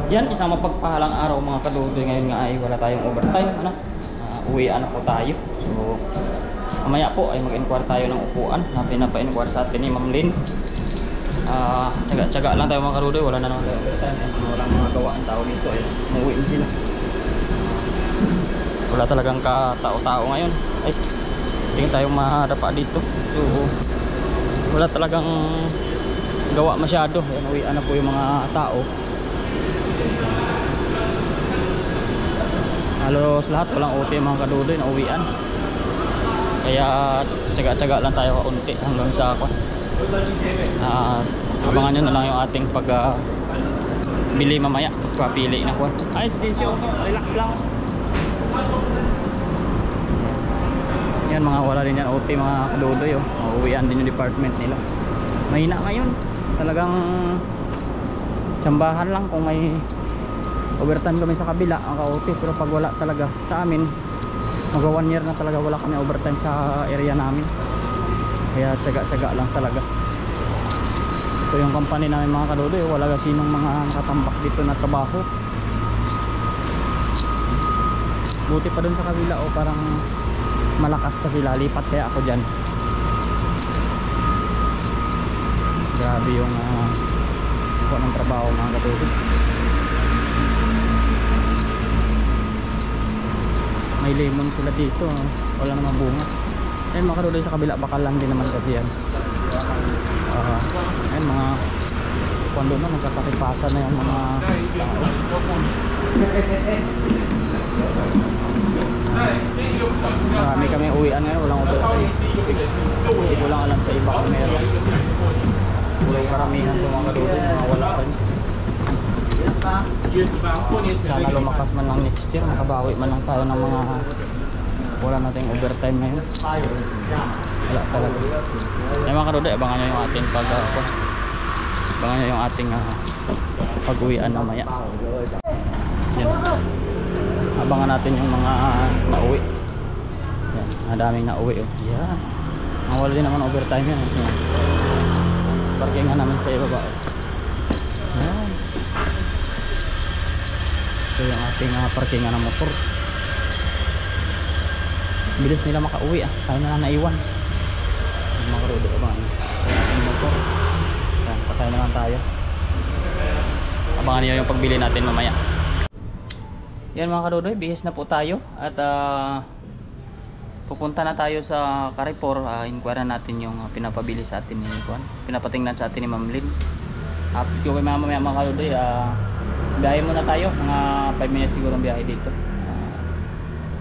Yan, isang mapagpahalang araw mga kadudoy. Ngayon nga ay wala tayong overtime. Ano? Uwian na po tayo. So, mamaya po ay mag-inquire tayo ng upuan na pinapa-inquire sa atin ni Ma'am Lynn. Tsaga-tsaga lang tayo mga kadudoy. Wala na naman tayo overtime. Walang mga gawaan tao dito. Umuwi na sila. Wala talagang katao-tao ngayon. Ay, hindi tayo madapa dito. So, wala talagang gawa masyado. Ayan, uwian na po yung mga tao. Halos lahat walang OT mga kadudoy na uwian. Kaya tsaga-tsaga lang tayo kaunti hanggang sa ako. Abangan nyo na lang yung ating pag bili mamaya. Pagpapili na ko. Ay, station. Relax lang. Yan mga wala din yan OT mga kadudoy. Uwian din yung department nila. Mahina ngayon. Talagang tsambahan lang kung may overtime kami sa kabila ang ka-OT, pero pag wala talaga sa amin, magwa 1 year na talaga wala kami overtime sa area namin. Kaya tsaga-tsaga lang talaga. Ito yung company namin mga kadudoy, wala sinong mga nakatambak dito na trabaho. Buti pa dun sa kabila parang malakas pa sila, lipat kaya ako dyan. Grabe yung ng trabaho mga kadudoy. May lemon sila dito, wala namang bunga. Ayun mga kadudoy, sa kabila bakal lang din naman kasi yan. Ayun mga kuwan doon na, magkakakipasan na yung mga marami kami uwian ngayon, walang overtime. Hindi ko lang alam sa iba kung meron. Walang karamihan sa mga kadudoy, mga wala rin. Sana lumakas man lang next year, makabawi man lang tayo ng mga wala nating overtime ngayon. Wala talaga. Ay mga kadudoy, abangan nyo yung ating abangan nyo yung ating pag-uwian na maya. Yan. Abangan natin yung mga nauwi. Yan, madaming nauwi. Yan. Wala din naman overtime yan. Parking nga namin sa ibaba. Yan. Ito yung ating parkingan ng motor. Bilis nila makauwi tayo na lang naiwan. Mga kadudoy, abangan yung motor. Yan, patay naman tayo. Abangan niyo yung pagbili natin mamaya. Yan mga kadudoy, bihis na po tayo. At pupunta na tayo sa Carrefour. Inquire natin yung pinapabili sa atin ni Juan. Pinapatingnan sa atin ni Ma'am Lynn. Yung mamaya mga kadudoy, biyahe muna tayo, mga 5 minutes siguro ang biyahe dito.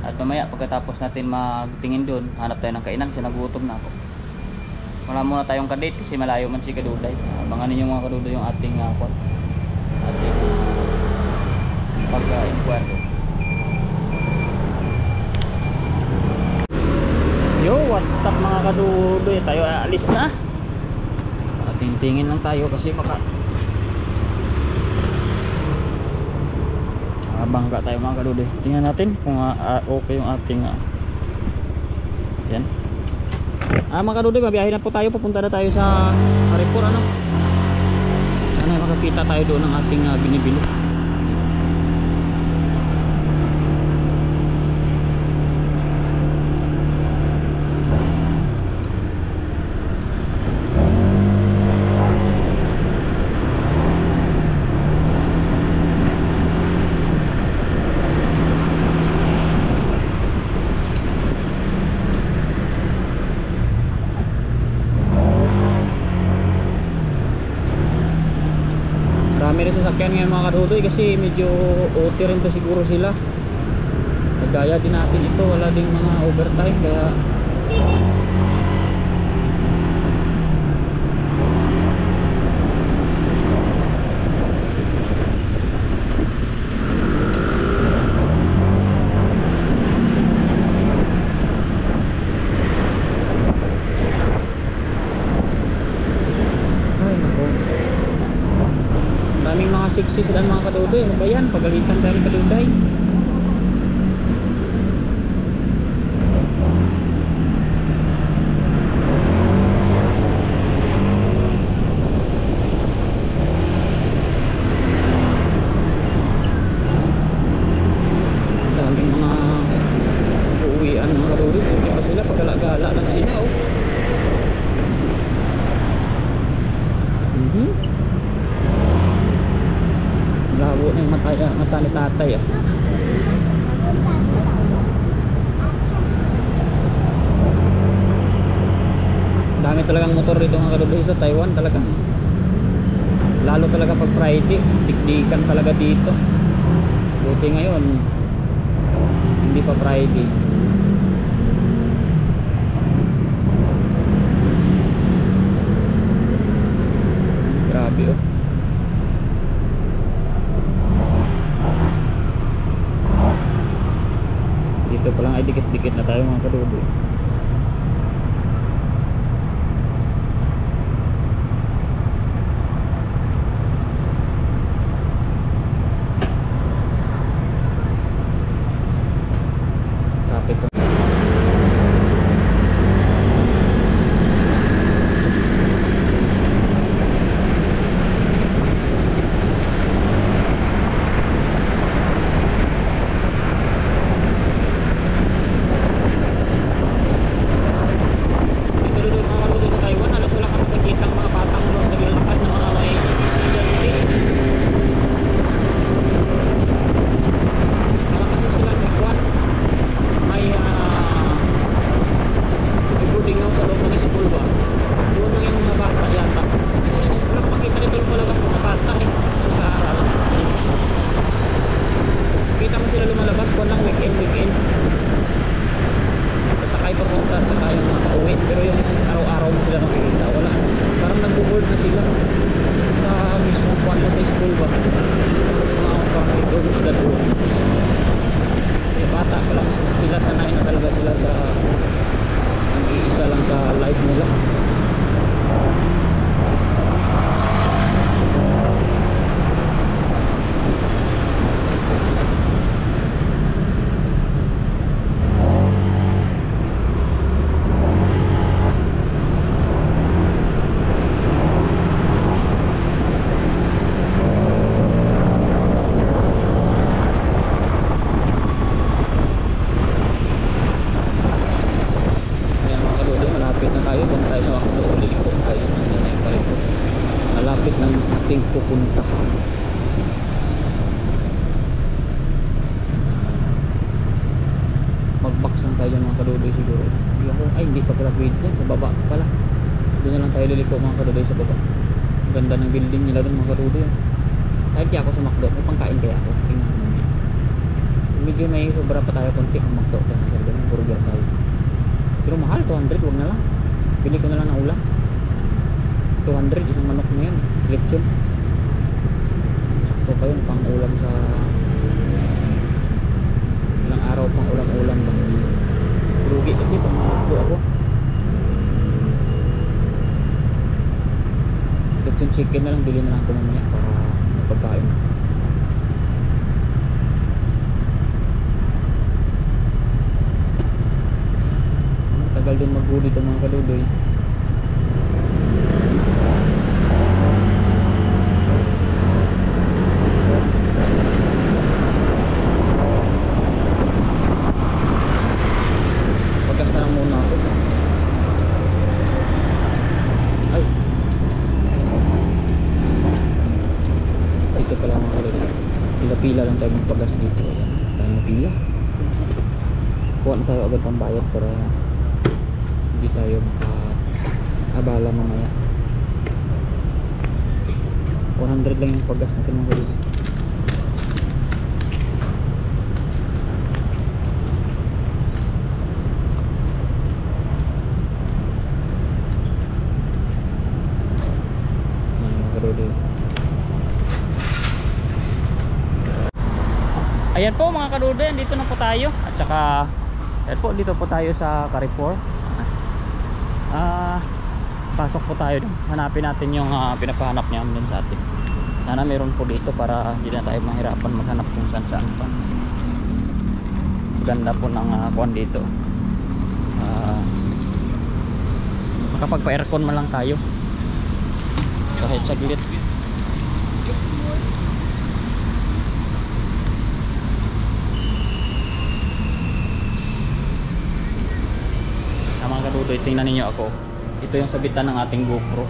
At mamaya pagkatapos natin magtingin doon, hanap tayo ng kainan kasi nagutom na ako. Wala muna tayong kadate kasi malayo man si kadudoy. Abangan ninyo mga kadudoy yung ating pag-inquire. Yo, what's up mga kadudoy? Tayo alis na. Tingin lang tayo kasi baka bangga tayo mga kadudoy. Tingnan natin kung okay yung ating yan. Mga kadudoy, mabiyahe na po tayo. Pupunta na tayo sa Carrefour. Sana makakita tayo doon ng ating binibili. Marami rin sasakyan ngayon mga kadudoy kasi medyo OT rin to siguro sila. Kagaya din natin ito, wala ding mga overtime kaya maraming mga 60s dan mga kadudoy. Ano ba yan? Pagalitan tayo kadudoy. Tubo na yung mata ni tatay ah. Dami talagang motor dito mga kadudoy sa Taiwan talaga. Lalo talaga pag Friday, dikdikan talaga dito. Buti ngayon hindi pa Friday. Grabe oh. Dito pa lang ay dikit-dikit na tayo mga kadudoy. Pupunta mag-box lang tayo mga kadudoy siguro. Ay hindi pa pala pwede yan, sa baba pala. Doon na lang tayo liliko mga kadudoy sa baba. Ganda ng building nila doon mga kadudoy. Kahit kaya ako sa McDo, may pangkain kaya ako. Tingnan mo niya. Medyo may sobra pa tayo konti ang McDo kaya ng burger tayo. Pero mahal, 200, wag na lang. Bili ko na lang ng ulam. 200 isang manok na yan, lechon. Sakto pa yun pang ulam sa ilang araw pang ulam-ulam ba. Lugi kasi pang makakdo ako. Lechon chicken na lang, bili na lang ako mamaya para magpagkain. Tagal din mag-guli itong mga kadudoy. Pila lang tayo magpagas dito. Ayan, tayo na pila. Kuha na tayo agad pang bayad para hindi tayo maka-abala mamaya. 100 lang yung pagas natin mga kadudoy. Ayan po mga kadudoy, dito na po tayo. At saka ayan po, dito po tayo sa Carrefour. Pasok po tayo dun. Hanapin natin yung pinapahanap niya dun sa atin. Sana meron po dito para hindi na tayo mahirapan maghanap kung saan saan pa. Ganda po ng kuwan dito. Makapagpa-aircon man lang tayo kahit saglit. Mga kadudoy, tingnan ninyo ako. Ito yung sabitan ng ating GoPro.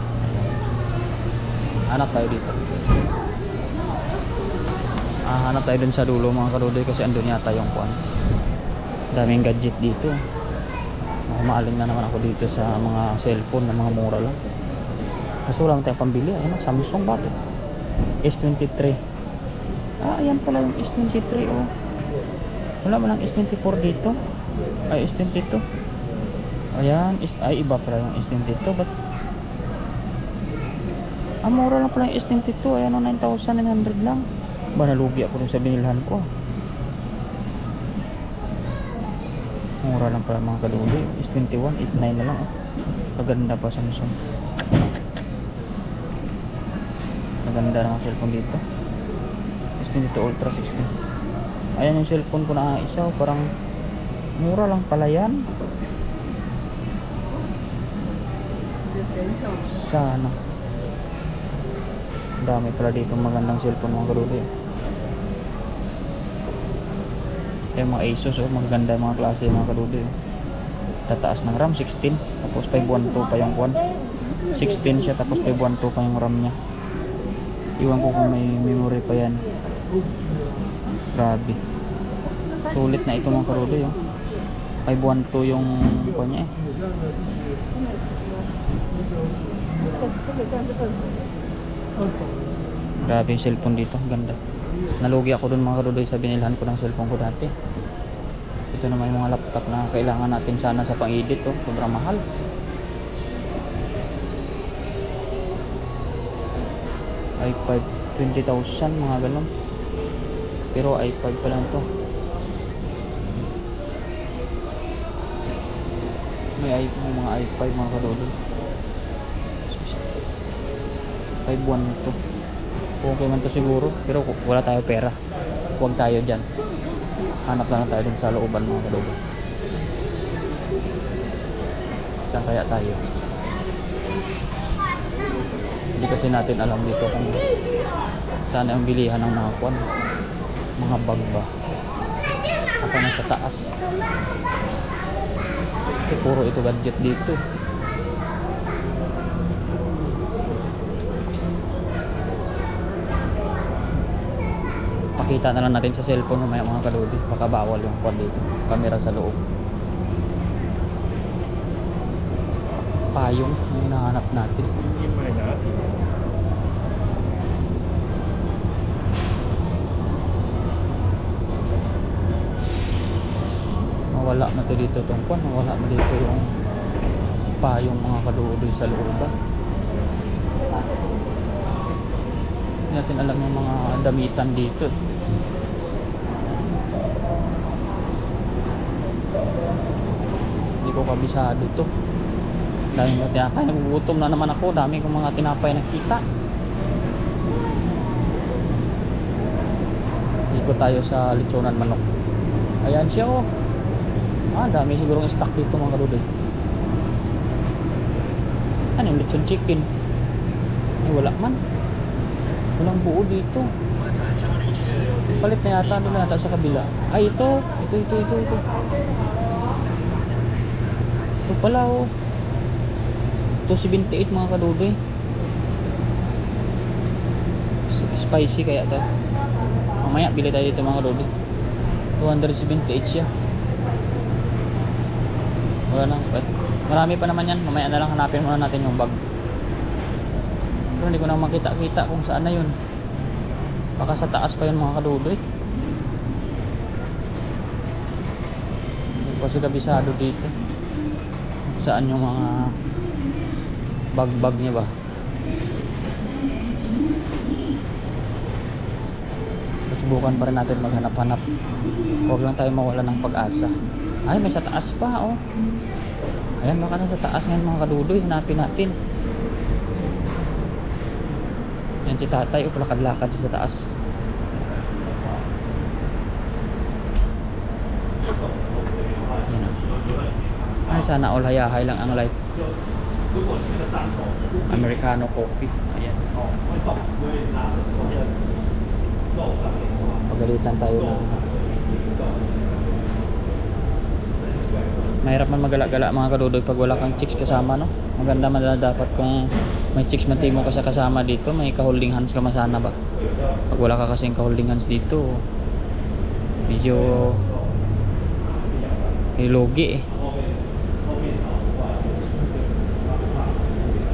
Hanap tayo dito. Hanap tayo dun sa dulo mga kadudoy kasi andun yata yung kuan. Daming gadget dito. Maaling na naman ako dito sa mga cellphone na mga mura lang. Kaso wala tayong pambili. Ayun, Samsung ba ito? S23. Ayan pala yung S23 oh. Wala mo lang S24 dito. Ay S22. Ayan, ay iba pala yung S22. But mura lang pala yung S22. Ayan o, 9,900 lang. Ba nalugi ako dun sa binilhan ko. Mura lang pala mga kaduloy. S21, 8,900 na lang oh. Kaganda pa Samsung. Maganda na ang cellphone dito. S22 Ultra 16. Ayan yung cellphone ko na isa, parang mura lang pala yan. Sana. Dami pala dito magandang cellphone mga kaduloy. Yung mga Asus, magaganda mga klase mga kaduloy. Tataas ng RAM 16, tapos 512 pa yung kuwan. 16 siya, tapos 512 pa yung RAM niya. Iwan ko kung may memory pa yan. Grabe. Sulit na ito mga kaduloy. 512 yung kuwan niya eh. Grabe yung cellphone dito, ganda. Nalugi ako dun mga kaduloy sa binilhan ko ng cellphone ko dati. Ito naman yung mga laptop na kailangan natin sana sa pang-edit oh. Sobrang mahal. i5 20,000 mga ganun. Pero i5 pa lang to. May mga i5 mga kaduloy. 512 to. Okay man to siguro, pero wala tayo pera. Huwag tayo dyan. Hanap na lang tayo dun sa looban mga kaduloy. Saan kaya tayo? Hindi kasi natin alam dito kung saan ang bilihan ng mga kuwan. Mga bag ba? Ako nasa taas. Puro ito gadget dito. Pakita na lang natin sa cellphone mamaya mga kaduloy. Baka bawal yung kuwan dito. Camera sa loob. Payong yung hinahanap natin. Mawala na to dito itong kuwan. Mawala na dito yung payong mga kaduloy sa looban. Hindi natin alam yung mga damitan dito. Hindi ko kabisado to. Dami mga tinapay, nagugutom na naman ako. Dami kong mga tinapay nakita. Ikot tayo sa lechonan manok. Ayan siya oh. Dami sigurong stock dito mga kaduloy. Ano yung lechon chicken? Ay wala man. Walang buo dito. Palit na yata. Doon na yata sa kabila. Ay ito. Ito. Ito pala oh. 278 mga kaduloy. Spicy kaya to. Mamaya bili tayo dito mga kaduloy. 278 siya. Wala na. Marami pa naman yan. Mamaya na lang hanapin muna natin yung bag. Pero hindi ko na makita-kita kung saan na yun. Baka sa taas pa yun mga kaduloy. Hindi ko kasi kabisado dito. Saan yung mga bag-bag niya ba? Subukan pa rin natin maghanap-hanap. Huwag lang tayo mawala ng pag-asa. Ay, may sa taas pa oh. Ayan, baka na sa taas ngayon mga kaduloy. Hanapin natin. Yan si tatay, lakad-lakad sa taas. Yan. Ay, sana all hayahay lang ang life. Americano coffee. Ayan. Pagalitan tayo na. Mahirap man magala-gala mga kaduloy pag wala kang chicks kasama, no? Maganda man dapat kung may chicks matimo ka sa kasama dito, may ka-holding hands ka masana ba? Pag wala ka kasing ka-holding hands dito, medyo nilogi eh.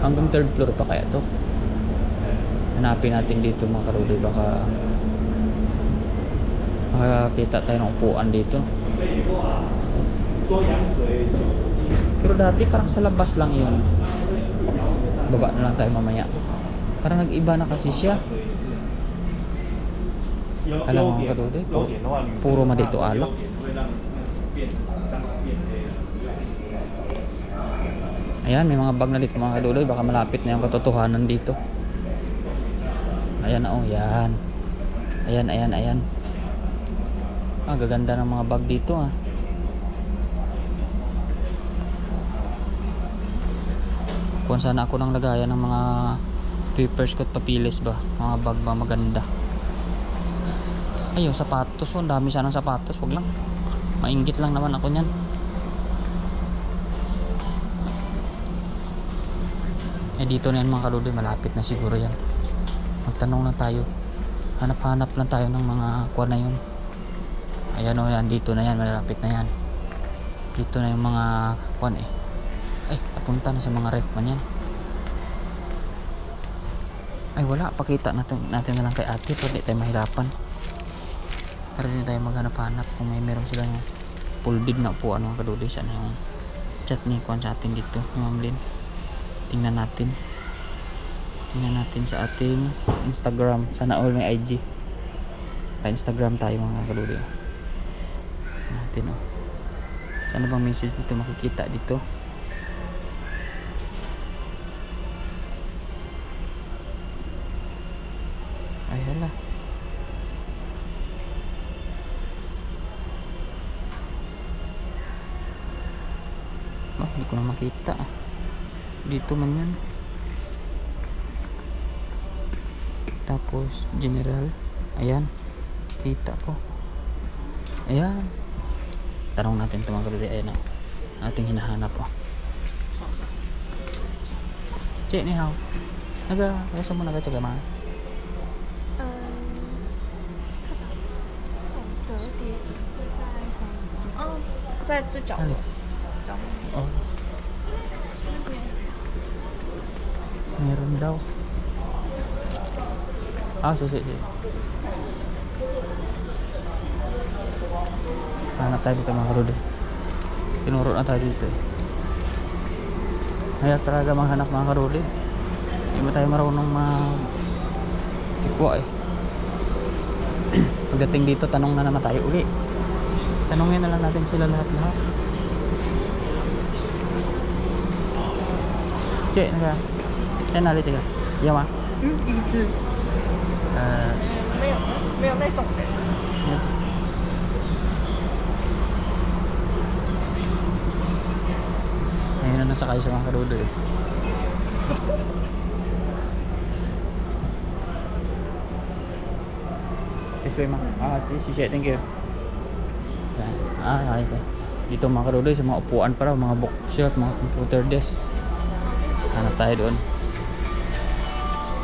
Hanggang 3rd floor pa kaya to. Hanapin natin dito mga karude, baka makakita tayo ng upuan dito. Pero dati parang sa labas lang yun. Baba na lang tayo mamaya. Parang nag-iba na kasi siya. Alam mo mga karude, puro ma dito alak. Ayan, may mga bag na dito mga kaduloy. Baka malapit na yung katotohanan dito. Ayan, oh, yan. Ayan. Gaganda ng mga bag dito ah. Kung sana ako nang lagayan ng mga papers ko at papilis ba. Mga bag ba maganda. Ay, yung sapatos, oh, dami sanang sapatos. Wag lang. Mainggit lang naman ako niyan. Dito na yan mga kaludoy, malapit na siguro yan. Magtanong lang tayo, hanap-hanap lang tayo ng mga kuha na yun. Ayan o, yan, dito na yan, malapit na yan. Dito na yung mga kuha eh. Ay, napunta na sa mga ref man yan. Ay wala, pakita natin na lang kay ate para di tayo mahirapan. Para di tayo maghanap-hanap kung may meron silang folded na upuan mga kaludoy. Sana yung chat ni kuha sa atin dito, yung Ma'am Lynn. Tingnan natin sa ating Instagram. Sana all may IG. Pa Instagram tayo mga kaluloy. Natin oh. Sana bang message dito makikita dito? Ay hala. Oh, hindi ko na makita ah. Dito man yan. Tapos general. Ayan, kita ko. Ayan, tanong natin ito mga kaluloy. Ayan o, ating hinahanap o. Che, ni hao Nasa mo nagtsaga ma? 折叠会在什么？哦，在这角落。角落。Oh, 那边。 meron daw. Sige. Hanap tayo dito mga kaluloy. Tinuro na tayo dito eh. Kaya talaga manghanap mga kaluloy. Hindi mo tayo marunong magkuha eh. Pagdating dito, tanong na naman tayo uli. Tanongin na lang natin sila lahat-lahat. Che, naga. 在哪里这个？要吗？椅子。没有那种的。Ayun na nasakay sa mga kaluloy. This way ma. This is it. Thank you. Okay. Dito mga kaluloy sa mga upuan para mga bookshelf, mga computer desk. Hanap tayo doon.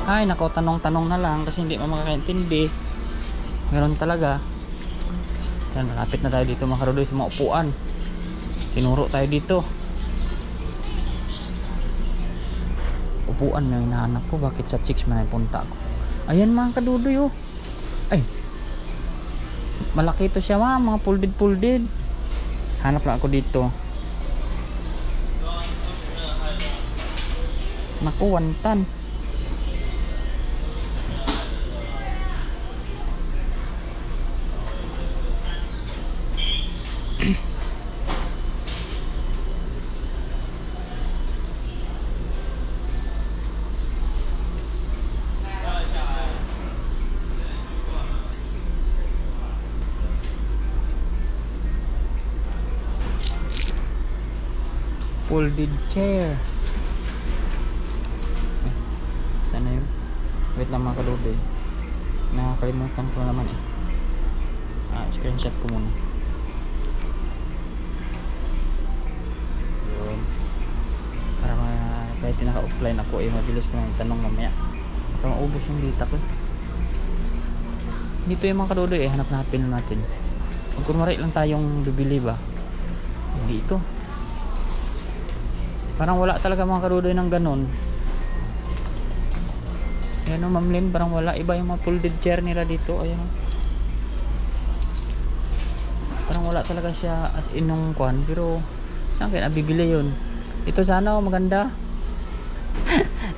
Ay nako, tanong-tanong na lang kasi hindi mo makakaintindi. Meron talaga. Yan, malapit na tayo dito mga kaluloy sa mga upuan. Tinuro tayo dito. Upuan na hinahanap ko. Bakit sa chicks man ay punta ko? Ayan mga kaluloy oh. Ay, malaki ito siya mga folded. Hanap lang ako dito. Naku, wantan. Folded chair. Sana yun? Wait lang mga kaluloy. Nakakalimutan ko naman eh. Screenshot ko muna. Yun. Para kahit naka-offline ako eh, mabilis ko ng tanong mamaya. Baka maubos yung data ko. Dito yung mga kadudoy eh, hanap-hanapin natin. Pag kunwari lang tayong bibili ba, hindi ito. Parang wala talaga mga kadudoy ng ganon. Ayan o, Ma'am Lynn, parang wala. Iba yung mga folded chair nila dito. Ayan o. Parang wala talaga siya as in nung kwan. Pero saan kaya nabibili yun? Ito sana o, maganda.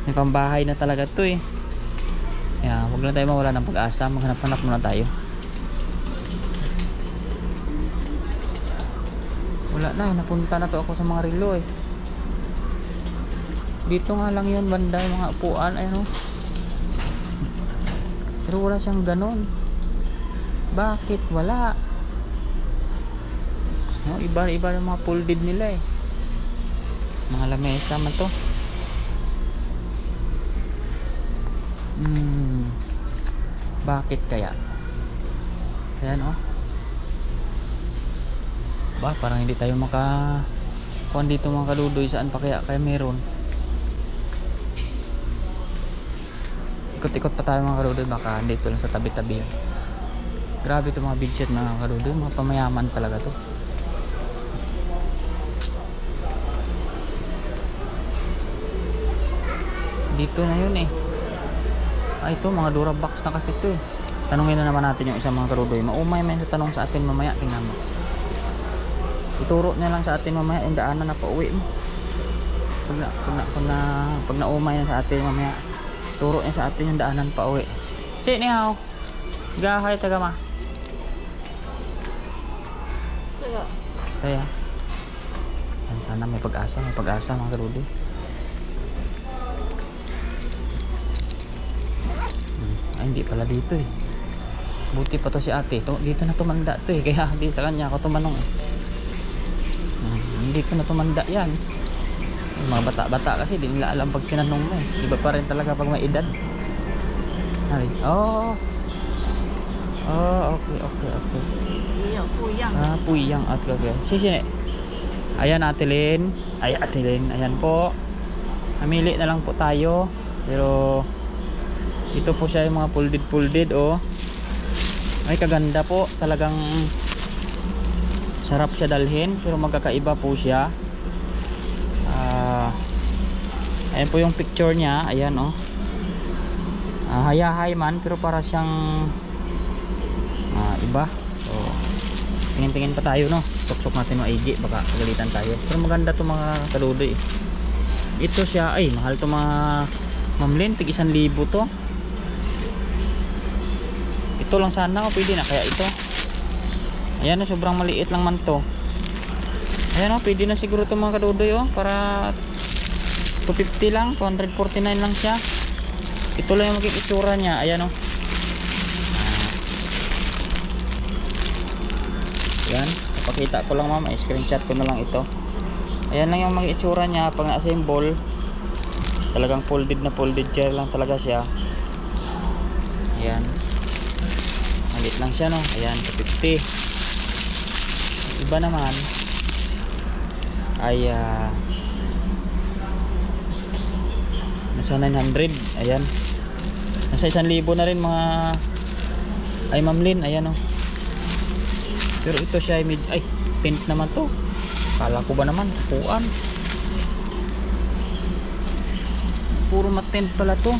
May pambahay na talaga to eh. Ayan, huwag lang tayo mawala ng pag-asa. Maghanap-hanap muna tayo. Wala na, napunta na to ako sa mga relo eh. Dito nga lang yun banda, yung mga upuan. Ayan o. Pero wala siyang ganon. Bakit wala? No, iba-iba yung mga folded nila eh. Mga lamesa man to. Bakit kaya? Ayan oh. Ba, parang hindi tayo kuhan dito mga kadudoy. Saan pa kaya meron? Ikot-ikot pa tayo mga kadudoy. Baka dito lang sa tabi-tabi yan. Grabe ito mga bedsheet mga kadudoy. Mga pamayaman talaga to. Dito na yun eh. Ito mga Durabox na kasi ito eh. Tanungin na naman natin yung isang mga kadudoy. Maumay may tanong sa atin mamaya. Tingnan mo. Ituro niya lang sa atin mamaya yung daanan na pauwi mo. Pag naumay na sa atin mamaya, turo niya sa atin yung daanan pauwi. Si ni hao. Gahay taga ma. Kaya. Sana may pag-asa mga kadudoy. Ay, hindi pala dito eh. Buti pa to si ate. Dito na tumanda to eh. Kaya di sa kanya ako tumanong eh. Hindi ko na tumanda yan. Yung mga bata-bata kasi di nila alam pag kinanong mo eh. Iba pa rin talaga pag may edad. Ay, oh, okay. Puyang. Okay. Sisine. Ayan Ate Lynn. Ayan po. Namili na lang po tayo. Pero ito po siya yung mga folded oh. Ay kaganda po. Talagang sarap siya dalhin. Pero magkakaiba po siya. Ayan po yung picture niya. Ayan oh. Hayahay man. Pero para siyang iba. So tingin-tingin pa tayo no. Suksok natin ng IG. Baka pagalitan tayo. Pero maganda to mga kadudoy. Ito siya. Ay mahal to mga Ma'am Lynn. Tig 1,000 to. Ito lang sana o pwede na kaya ito. Ayan o, sobrang maliit lang man to. Ayan o, pwede na siguro ito mga kadudoy o. Para 250 lang, 249 lang siya. Ito lang yung magiging itsura niya. Ayan o. Ayan, napakita ko lang mama, screenshot ko na lang ito. Ayan lang yung magiging itsura niya pag na-assemble. Talagang folded chair lang talaga siya. Ayan. Malit lang siya no. Ayan, 250. Iba naman ay nasa 900. Ayan. Nasa 1,000 na rin mga ay Ma'am Lynn. Ayan o. Pero ito siya ay tent naman to. Kala ko ba naman upuan. Puro matent pala to.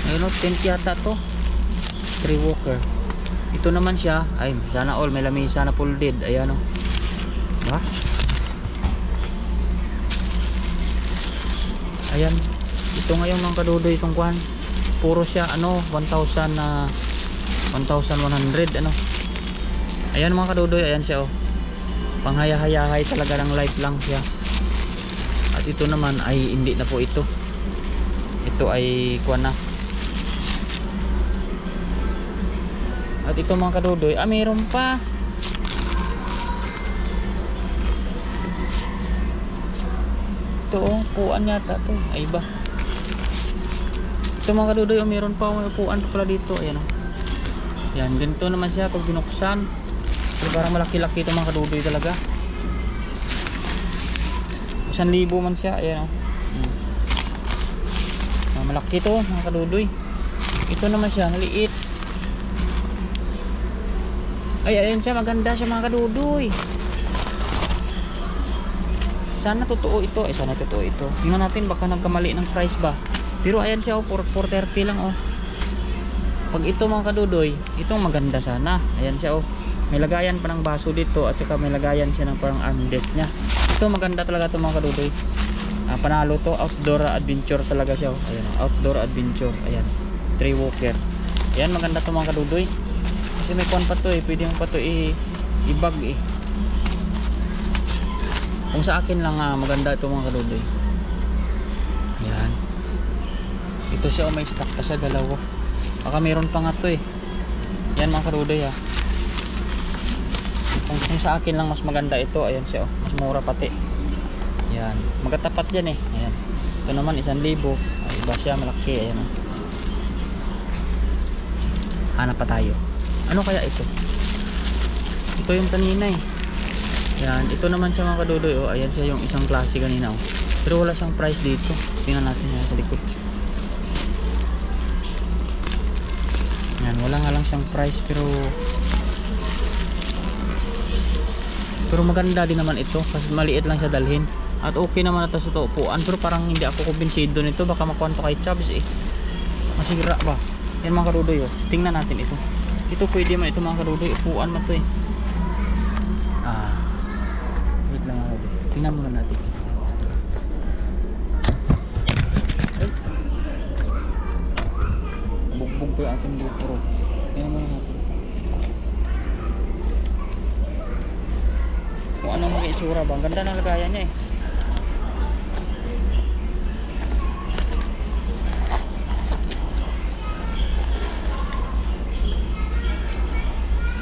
Ayun o, tent yata to. Tree walker. Ito naman siya. Ay, sana all may lamesa na folded. Ayan o. Diba? Ayan. Ito ngayon mga kadudoy itong kwan. Puro siya ano, 1,100 ano. Ayan mga kadudoy, ayan siya o. Panghaya-hayahay talaga ng light lang siya. At ito naman ay hindi na po ito. Ito ay kwan na. At ito mga kadudoy, mayroon pa. Ito oh, upuan yata to. Ay ba? Ito mga kadudoy, mayroon pa upuan pa pala dito. Ayan oh. Yan, ganito naman siya pag binuksan. Pero parang malaki-laki ito mga kadudoy talaga. 1,000 man siya. Ayan oh. malaki to mga kadudoy. Ito naman siya, maliit. Ay, ayan siya, maganda siya mga kadudoy. Sana totoo ito. Sana totoo ito. Tingnan natin, baka nagkamali ng price ba. Pero ayan siya, 430 lang oh. Pag ito mga kadudoy, itong maganda sana. Ayan siya oh. May lagayan pa ng baso dito at saka may lagayan siya ng parang armrest niya. Ito maganda talaga ito mga kadudoy. Panalo to, outdoor adventure talaga siya oh. Ayan, outdoor adventure. Ayan, tray walker. Ayan, maganda to mga kadudoy. Kasi may kuwan pa to eh, pwede mo pa to i-bag eh. Kung sa akin lang maganda ito mga kadudoy. Ayan. Ito siya may stock pa siya, dalawa. Baka meron pa nga to eh. Ayan mga kadudoy ha. Kung sa akin lang mas maganda ito, ayan siya oh. Mas mura pati. Ayan, magkatapat yan eh. Ayan. Ito naman 1,000. Ay, iba siya, malaki. Ayan oh. Hanap pa tayo. Ano kaya ito? Ito yung kanina eh. Yan, ito naman siya mga kadudoy oh. Ayan siya yung isang klase kanina oh. Pero wala siyang price dito. Tingnan natin yan sa likod. Yan, wala nga lang siyang price pero maganda din naman ito kasi maliit lang siya dalhin. At okay naman ito sa upuan. Pero parang hindi ako kumbinsido nito. Baka makuha to kay Chubbs eh. Masira ba? Yan mga kadudoy oh. Tingnan natin ito. Ito pwede man ito mga kadudoy. Upuan man to eh. Wait lang ako. Tingnan muna natin. Ay. Bugbog po yung ating bukuro. Tingnan muna natin. Kung anong mga itsura ba. Ang ganda ng lagayan niya eh.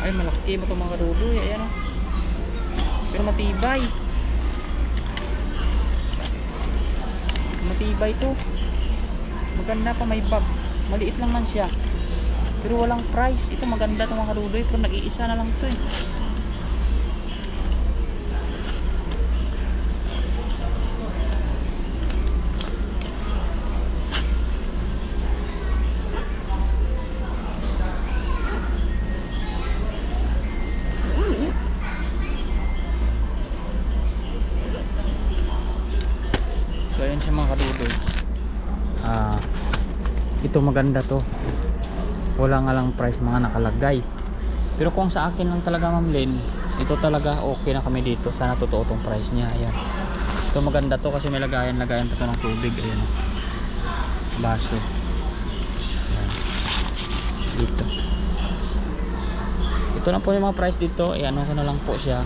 Ay, malaki ba itong mga kadudoy? Ayan o. Pero matibay. Matibay to. Maganda pa, may bag. Maliit lang man siya. Pero walang price. Ito maganda itong mga kadudoy. Pero nag-iisa na lang to eh. So ayan siya mga kadudoy. Ito maganda to. Wala nga lang price mga nakalagay. Pero kung sa akin lang talaga mamlin, ito talaga okay na kami dito. Sana totoo tong price niya. Ayan. Ito maganda to kasi may lagayan pa to ng tubig. Ayan. Baso. Ayan. Dito. Ito na po yung mga price dito. Ayan, ano na lang po siya.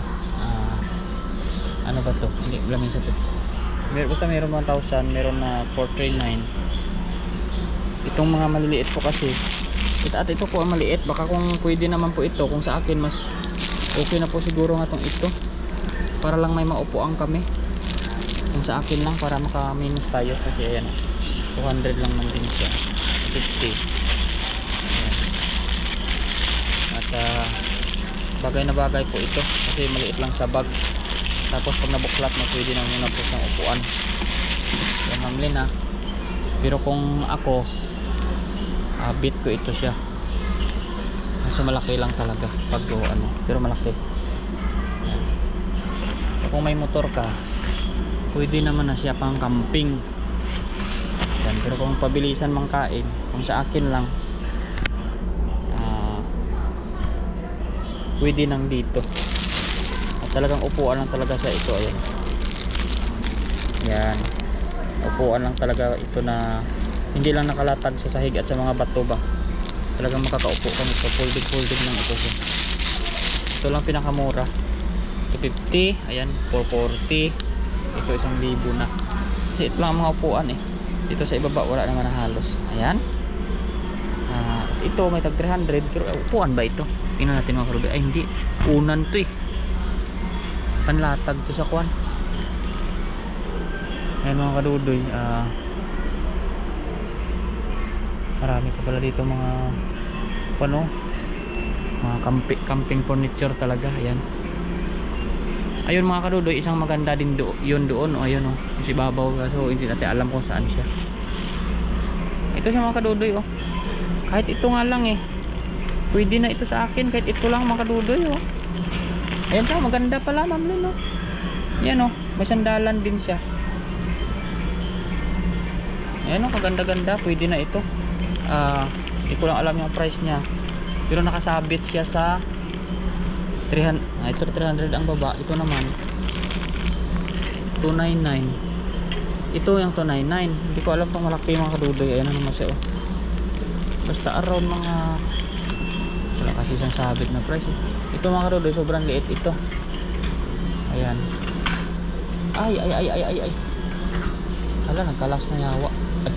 Ano ba to? Hindi, lamin sa to. Basta meron 1,000, meron na 439. Itong mga maliliit po kasi at ito po ang maliit. Baka kung pwede naman po ito, kung sa akin mas okay na po siguro nga itong ito para lang may maupuan kami. Kung sa akin lang para maka-minus tayo kasi ayan 200 lang man din siya, 50. Ayan. At bagay na bagay po ito kasi maliit lang sa bag. Tapos pag nabuklat na pwede na muna po ng upuan. Yan mamlin ha. Pero kung ako bit ko ito siya. Kasi malaki lang talaga pag ano, pero malaki. So, kung may motor ka, pwede naman na siya pang camping. Yan. Pero kung pabilisan mang kain, kung sa akin lang pwede nang dito. Talagang upuan lang talaga sa ito. Ayan. Yan. Upuan lang talaga ito na hindi lang nakalatag sa sahig at sa mga bato ba. Talagang makakaupo ka nito. Folding lang ito siya. Ito lang pinakamura. 250. Ayan. 440. Ito 1,000 na. Kasi ito lang ang mga upuan eh. Dito sa ibaba wala naman na halos. Ayan. Ito may tag 300. Pero upuan ba ito? Tingnan natin mga karubi. Ay hindi. Unan to eh. Panlatag to sa kwan. Ayan mga kadudoy, marami pa pala dito mga ano, mga camping furniture talaga. Ayan. Ayun mga kadudoy, isang maganda din yun doon. O ayun o, kasi babaw. So hindi natin alam kung saan siya. Ito siya mga kadudoy oh. Kahit ito nga lang eh. Pwede na ito sa akin kahit ito lang mga kadudoy oh. Ayan pa, maganda pala Ma'am Lynn oh. Yan oh, may sandalan din siya. Ayan oh, kaganda-ganda, pwede na ito. Hindi ko lang alam yung price niya. Pero nakasabit siya sa 300. Ito 300 ang baba. Ito naman 299. Ito yung 299. Hindi ko alam kung malaki mga kadudoy. Ayan na naman siya oh. Basta around mga, wala kasi isang sabit na price eh. Ito mga kadudoy, sobrang liit ito. Ayan. Ay. Hala, nagkalas na yawa. Ay,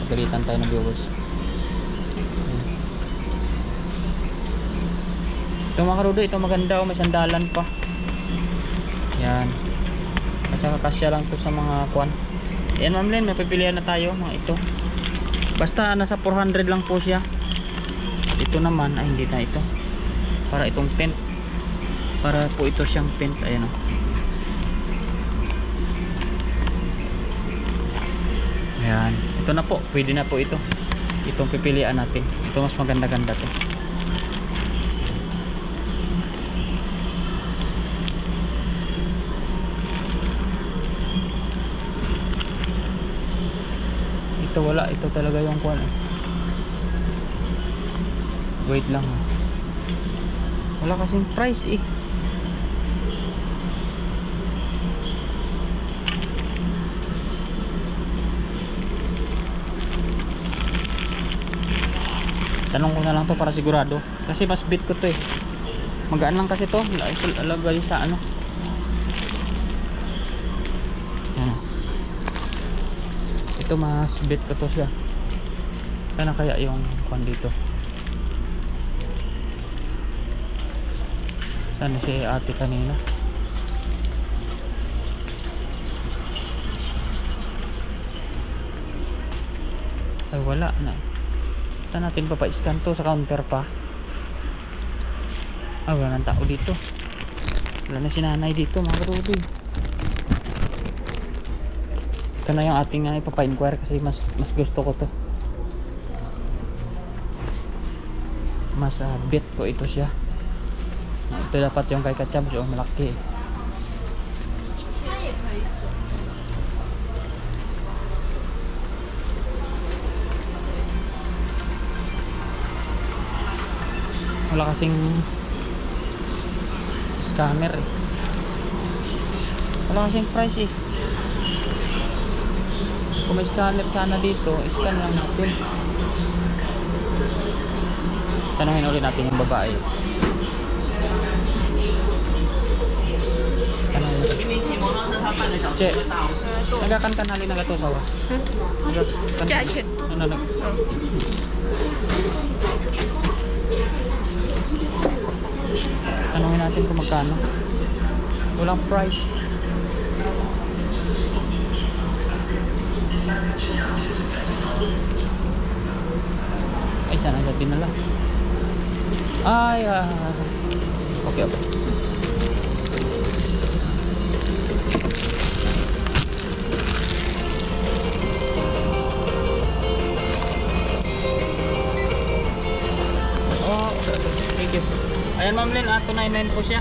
nagalitan tayo ng viewers. Ito mga kadudoy, ito maganda oh, may sandalan pa. Yan. At saka kasya lang to sa mga kwan. Ayan Ma'am Lynn, may pipilian na tayo mga ito. Basta nasa 400 lang po siya. Ito naman, ay hindi na ito. Para itong tent. Para po ito siyang tent. Ayan oh. Ayan. Ito na po, pwede na po ito. Itong pipilian natin. Ito mas maganda-ganda to. Ito wala, ito talaga yung kuwan eh. Wait lang oh. Wala kasing price eh. Tanong ko na lang to para sigurado. Kasi mas bit ko to eh. Magaan lang kasi to. Alagay sa ano. Yan. Ito mas bit ko to siya. Ano kaya yung kwan dito? Sana si ate kanina? Ay wala na. Saan natin papa-scan to sa counter pa? Wala nang tao dito. Wala na si nanay dito mga kadudoy. Ito na yung ating ipapa-inquire kasi mas gusto ko to. Mas bet ko ito siya. Ito dapat yung kay Kachab, yung malaki. Wala kasing scanner eh. Wala kasing price eh. Kung may scanner sana dito, scan lang natin. Tanungin ulit natin yung babae. Che, nagkakanta na rin na gato sawa. Jacket. Ano. Tanungin natin kung magkano. Walang price. Ay, sana sa dinala. Ay, okay. Thank you. Ayan Ma'am Lynn, 299 po siya.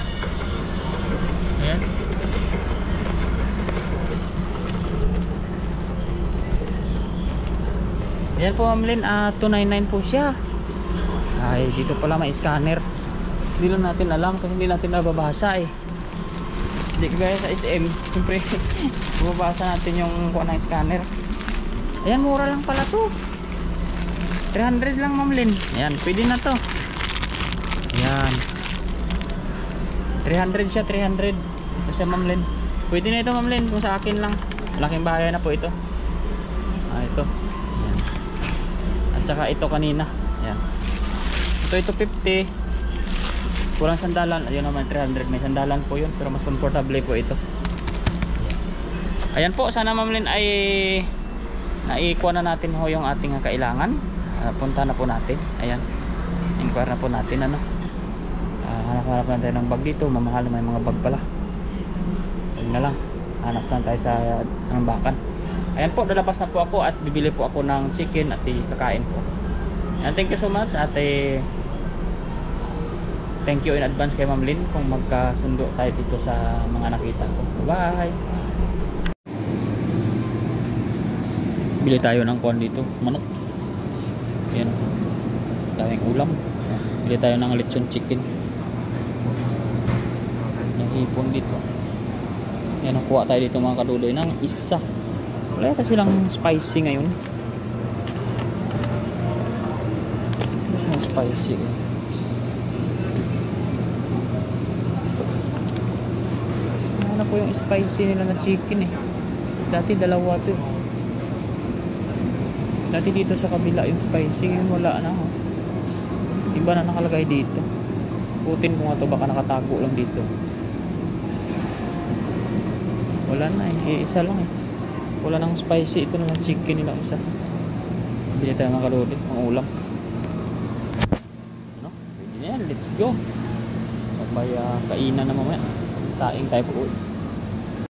Ayan. Ayan po Ma'am Lynn, 299 po siya. Ay, dito pala may scanner. Hindi lang natin alam kasi hindi natin nababasa eh. Hindi kagaya sa SM. Siyempre, mababasa natin yung kuha ng scanner. Ayan, mura lang pala to. 300 lang Ma'am Lynn. Ayan, pwede na to. Ayan. 300 siya, 300. Ito siya Ma'am Lynn. Pwede na ito Ma'am Lynn, kung sa akin lang. Malaking bahay na po ito. Ito. Ayan. At saka ito kanina. Ayan. Ito 50. Kurang sandalan. Ayun naman 300. May sandalan po yun. Pero mas comfortable po ito. Ayan po. Sana Ma'am Lynn ay naikuha na natin ho yung ating kailangan. Punta na po natin. Ayan. Inquire na po natin ano. Hanap na tayo ng bag dito. Mamahal na may mga bag pala. Huwag na lang. Hanap na tayo sa Sambakan. Ayan po, lalabas na po ako at bibili po ako ng chicken at kakain po. And thank you so much ate. Thank you in advance kay Ma'am Lynn kung magkasundo tayo dito sa mga nakita ko. Bye! Bili tayo ng kuwan dito, manok. Ayan, daming ulam. Bili tayo ng lechon chicken. Nahipon dito. Ayan, nakuha tayo dito mga kaduloy ng isa. Wala kasi lang spicy ngayon. Spicy. Ano po yung spicy nila na chicken eh. Dati dalawa to. Dati dito sa kabila yung spicy, ngayon wala na oh. Iba na nakalagay dito. Putin ko nga to, baka nakatago lang dito. Wala na eh, isa lang eh. Wala nang spicy, ito na lang chicken nila isa. Bili tayo mga kaluli, ang ulam. Ano? Pwede na yan, let's go. Sabay kainan na mamaya. Taing tayo po.